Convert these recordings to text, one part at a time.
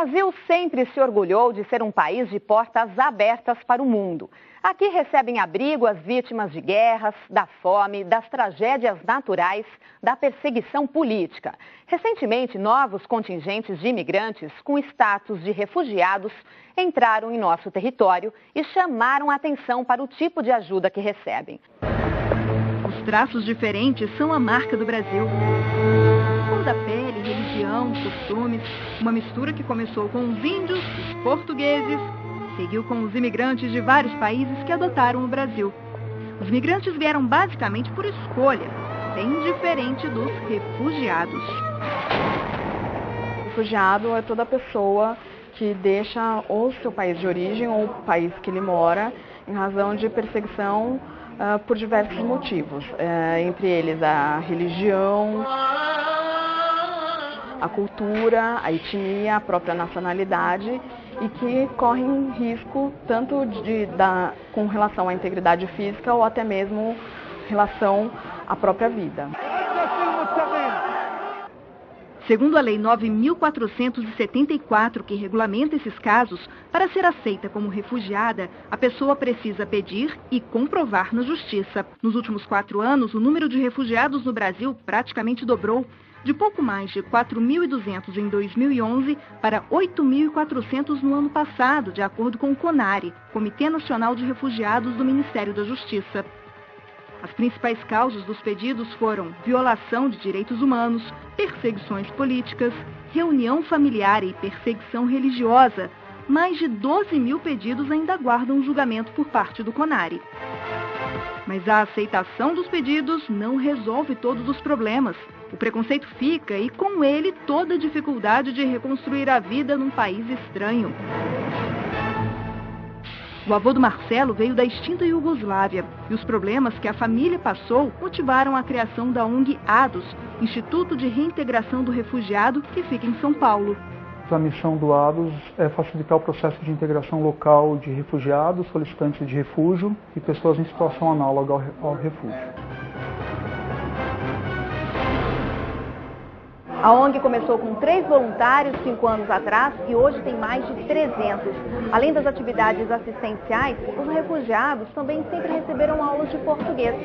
Brasil sempre se orgulhou de ser um país de portas abertas para o mundo. Aqui recebem abrigo as vítimas de guerras, da fome, das tragédias naturais, da perseguição política. Recentemente, novos contingentes de imigrantes com status de refugiados entraram em nosso território e chamaram a atenção para o tipo de ajuda que recebem. Os traços diferentes são a marca do Brasil. Cor da pele, religião, costumes, uma mistura que começou com os índios, os portugueses, seguiu com os imigrantes de vários países que adotaram o Brasil. Os migrantes vieram basicamente por escolha, bem diferente dos refugiados. Refugiado é toda pessoa que deixa ou seu país de origem ou o país que ele mora em razão de perseguição por diversos motivos, entre eles a religião, a cultura, a etnia, a própria nacionalidade, e que correm risco tanto com relação à integridade física ou até mesmo relação à própria vida. Segundo a Lei 9.474, que regulamenta esses casos, para ser aceita como refugiada, a pessoa precisa pedir e comprovar na justiça. Nos últimos 4 anos, o número de refugiados no Brasil praticamente dobrou, de pouco mais de 4.200 em 2011 para 8.400 no ano passado, de acordo com o CONARE, Comitê Nacional de Refugiados do Ministério da Justiça. As principais causas dos pedidos foram violação de direitos humanos, perseguições políticas, reunião familiar e perseguição religiosa. Mais de 12 mil pedidos ainda aguardam julgamento por parte do CONARE. Mas a aceitação dos pedidos não resolve todos os problemas. O preconceito fica e, com ele, toda a dificuldade de reconstruir a vida num país estranho. O avô do Marcelo veio da extinta Iugoslávia e os problemas que a família passou motivaram a criação da ONG ADOS, Instituto de Reintegração do Refugiado, que fica em São Paulo. A missão do ADOS é facilitar o processo de integração local de refugiados, solicitantes de refúgio e pessoas em situação análoga ao refúgio. A ONG começou com 3 voluntários 5 anos atrás e hoje tem mais de 300. Além das atividades assistenciais, os refugiados também sempre receberam aulas de português.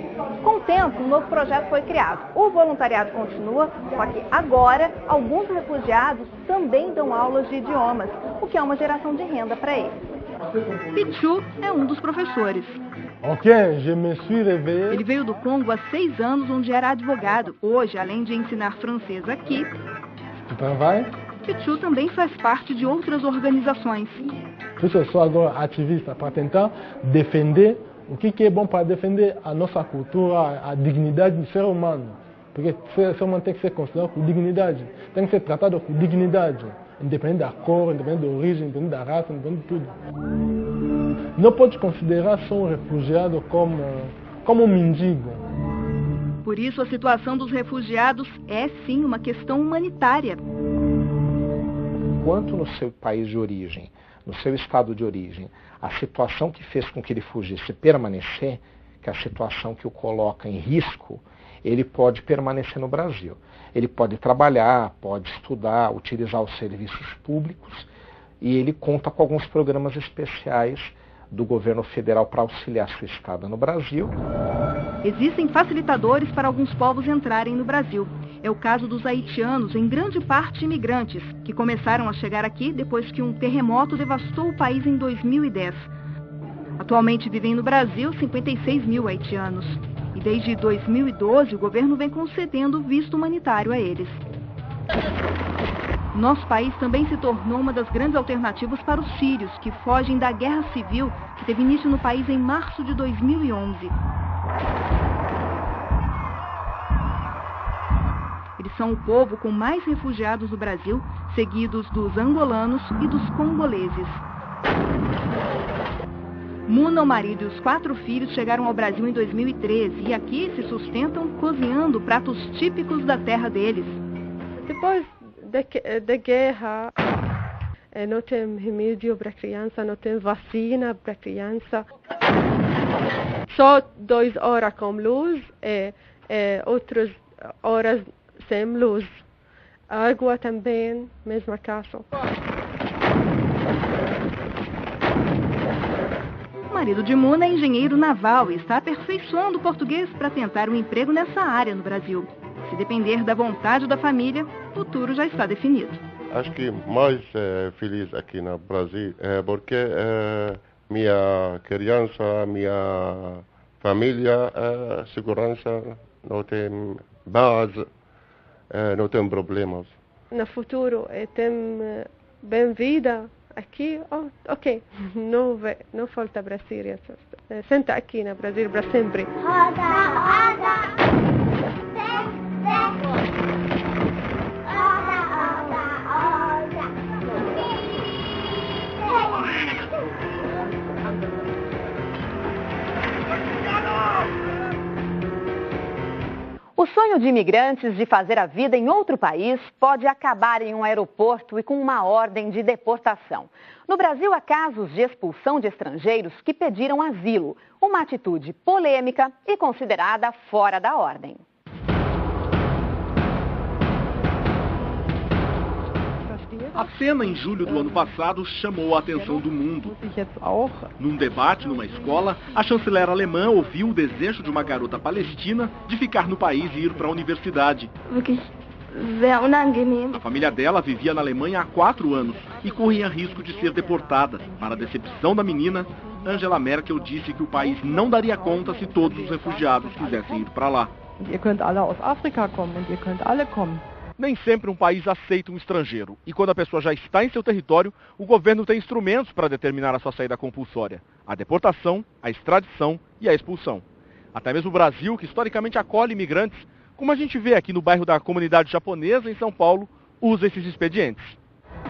Com o tempo, um novo projeto foi criado. O voluntariado continua, só que agora alguns refugiados também dão aulas de idiomas, o que é uma geração de renda para eles. Pichu é um dos professores. Ele veio do Congo há 6 anos, onde era advogado. Hoje, além de ensinar francês aqui, Pichu também faz parte de outras organizações. Por isso eu sou agora ativista para tentar defender o que é bom para defender a nossa cultura, a dignidade do ser humano. Porque o ser humano tem que ser considerado com dignidade, tem que ser tratado com dignidade, independente da cor, independente da origem, independente da raça, independente de tudo. Não pode considerar só um refugiado como um mendigo. Por isso, a situação dos refugiados é, sim, uma questão humanitária. Enquanto no seu país de origem, no seu estado de origem, a situação que fez com que ele fugisse permanecer, que é a situação que o coloca em risco, ele pode permanecer no Brasil. Ele pode trabalhar, pode estudar, utilizar os serviços públicos, e ele conta com alguns programas especiais do governo federal para auxiliar sua estada no Brasil. Existem facilitadores para alguns povos entrarem no Brasil. É o caso dos haitianos, em grande parte imigrantes, que começaram a chegar aqui depois que um terremoto devastou o país em 2010. Atualmente vivem no Brasil 56 mil haitianos. E desde 2012 o governo vem concedendo visto humanitário a eles. Nosso país também se tornou uma das grandes alternativas para os sírios, que fogem da guerra civil que teve início no país em março de 2011. Eles são o povo com mais refugiados do Brasil, seguidos dos angolanos e dos congoleses. Muna, o marido e os 4 filhos chegaram ao Brasil em 2013 e aqui se sustentam cozinhando pratos típicos da terra deles. Depois da guerra, não tem remédio para criança, não tem vacina para criança. Só 2 horas com luz e outras horas sem luz. Água também, mesma caso. marido de Muna é engenheiro naval e está aperfeiçoando o português para tentar um emprego nessa área no Brasil. Se depender da vontade da família, o futuro já está definido. Acho que mais feliz aqui no Brasil porque minha criança, minha família, segurança, não tem base, não tem problemas. No futuro, tem bem vida aqui, ok, não volta para a Síria, senta aqui no Brasil para sempre. O sonho de imigrantes de fazer a vida em outro país pode acabar em um aeroporto e com uma ordem de deportação. No Brasil, há casos de expulsão de estrangeiros que pediram asilo, uma atitude polêmica e considerada fora da ordem. A cena em julho do ano passado chamou a atenção do mundo. Num debate numa escola, a chanceler alemã ouviu o desejo de uma garota palestina de ficar no país e ir para a universidade. A família dela vivia na Alemanha há 4 anos e corria risco de ser deportada. Para a decepção da menina, Angela Merkel disse que o país não daria conta se todos os refugiados quisessem ir para lá. Nem sempre um país aceita um estrangeiro. E quando a pessoa já está em seu território, o governo tem instrumentos para determinar a sua saída compulsória: a deportação, a extradição e a expulsão. Até mesmo o Brasil, que historicamente acolhe imigrantes, como a gente vê aqui no bairro da comunidade japonesa, em São Paulo, usa esses expedientes.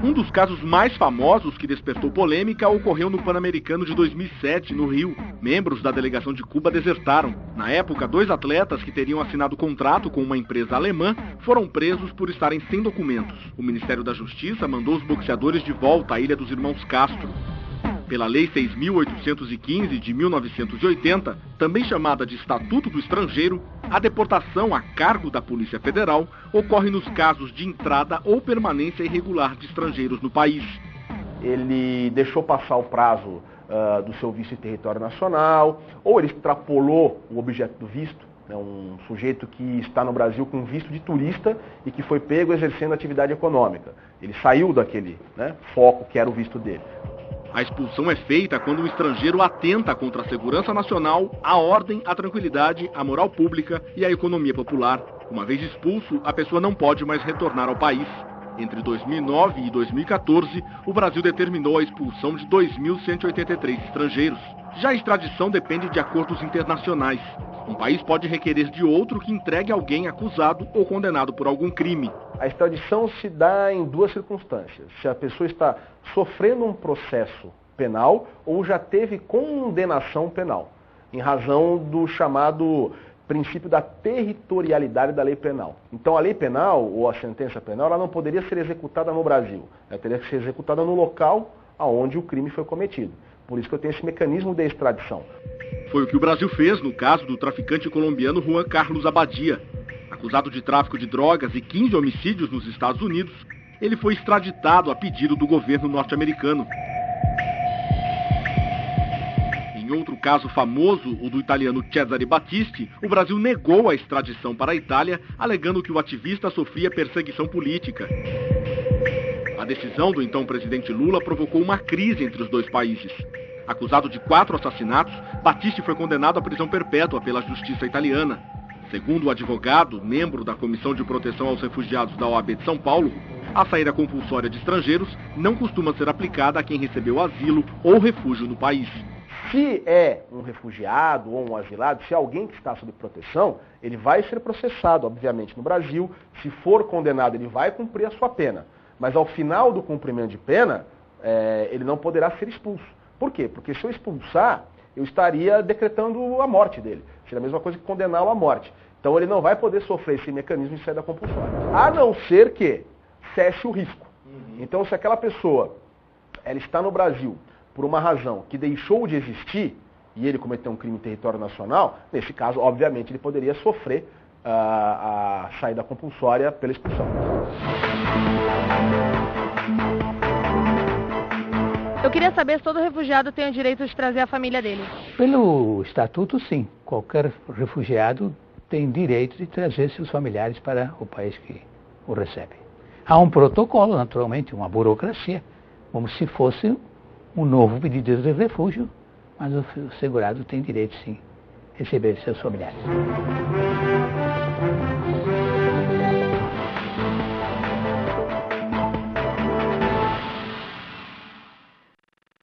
Um dos casos mais famosos que despertou polêmica ocorreu no Pan-Americano de 2007, no Rio. Membros da delegação de Cuba desertaram. Na época, 2 atletas que teriam assinado contrato com uma empresa alemã foram presos por estarem sem documentos. O Ministério da Justiça mandou os boxeadores de volta à Ilha dos Irmãos Castro. Pela Lei 6.815 de 1980, também chamada de Estatuto do Estrangeiro, a deportação a cargo da Polícia Federal ocorre nos casos de entrada ou permanência irregular de estrangeiros no país. Ele deixou passar o prazo do seu visto em território nacional, ou ele extrapolou o objeto do visto. É um sujeito que está no Brasil com visto de turista e que foi pego exercendo atividade econômica. Ele saiu daquele foco que era o visto dele. A expulsão é feita quando o estrangeiro atenta contra a segurança nacional, a ordem, a tranquilidade, a moral pública e a economia popular. Uma vez expulso, a pessoa não pode mais retornar ao país. Entre 2009 e 2014, o Brasil determinou a expulsão de 2.183 estrangeiros. Já a extradição depende de acordos internacionais. Um país pode requerer de outro que entregue alguém acusado ou condenado por algum crime. A extradição se dá em 2 circunstâncias: se a pessoa está sofrendo um processo penal ou já teve condenação penal, em razão do chamado princípio da territorialidade da lei penal. Então a lei penal ou a sentença penal ela não poderia ser executada no Brasil, ela teria que ser executada no local onde o crime foi cometido. Por isso que eu tenho esse mecanismo de extradição. Foi o que o Brasil fez no caso do traficante colombiano Juan Carlos Abadia. Acusado de tráfico de drogas e 15 homicídios nos Estados Unidos, ele foi extraditado a pedido do governo norte-americano. Em outro caso famoso, o do italiano Cesare Battisti, o Brasil negou a extradição para a Itália, alegando que o ativista sofria perseguição política. A decisão do então presidente Lula provocou uma crise entre os 2 países. Acusado de 4 assassinatos, Battisti foi condenado à prisão perpétua pela justiça italiana. Segundo o advogado, membro da Comissão de Proteção aos Refugiados da OAB de São Paulo, a saída compulsória de estrangeiros não costuma ser aplicada a quem recebeu asilo ou refúgio no país. Se é um refugiado ou um asilado, se é alguém que está sob proteção, ele vai ser processado, obviamente, no Brasil. Se for condenado, ele vai cumprir a sua pena. Mas ao final do cumprimento de pena, ele não poderá ser expulso. Por quê? Porque se eu expulsar, eu estaria decretando a morte dele. Seria a mesma coisa que condená-lo à morte. Então ele não vai poder sofrer esse mecanismo de saída compulsória. A não ser que cesse o risco. Então se aquela pessoa ela está no Brasil por uma razão que deixou de existir e ele cometeu um crime em território nacional, nesse caso, obviamente, ele poderia sofrer a saída compulsória pela expulsão. Eu queria saber se todo refugiado tem o direito de trazer a família dele. Pelo estatuto, sim. Qualquer refugiado tem direito de trazer seus familiares para o país que o recebe. Há um protocolo, naturalmente, uma burocracia, como se fosse um novo pedido de refúgio, mas o segurado tem direito, sim, de receber seus familiares.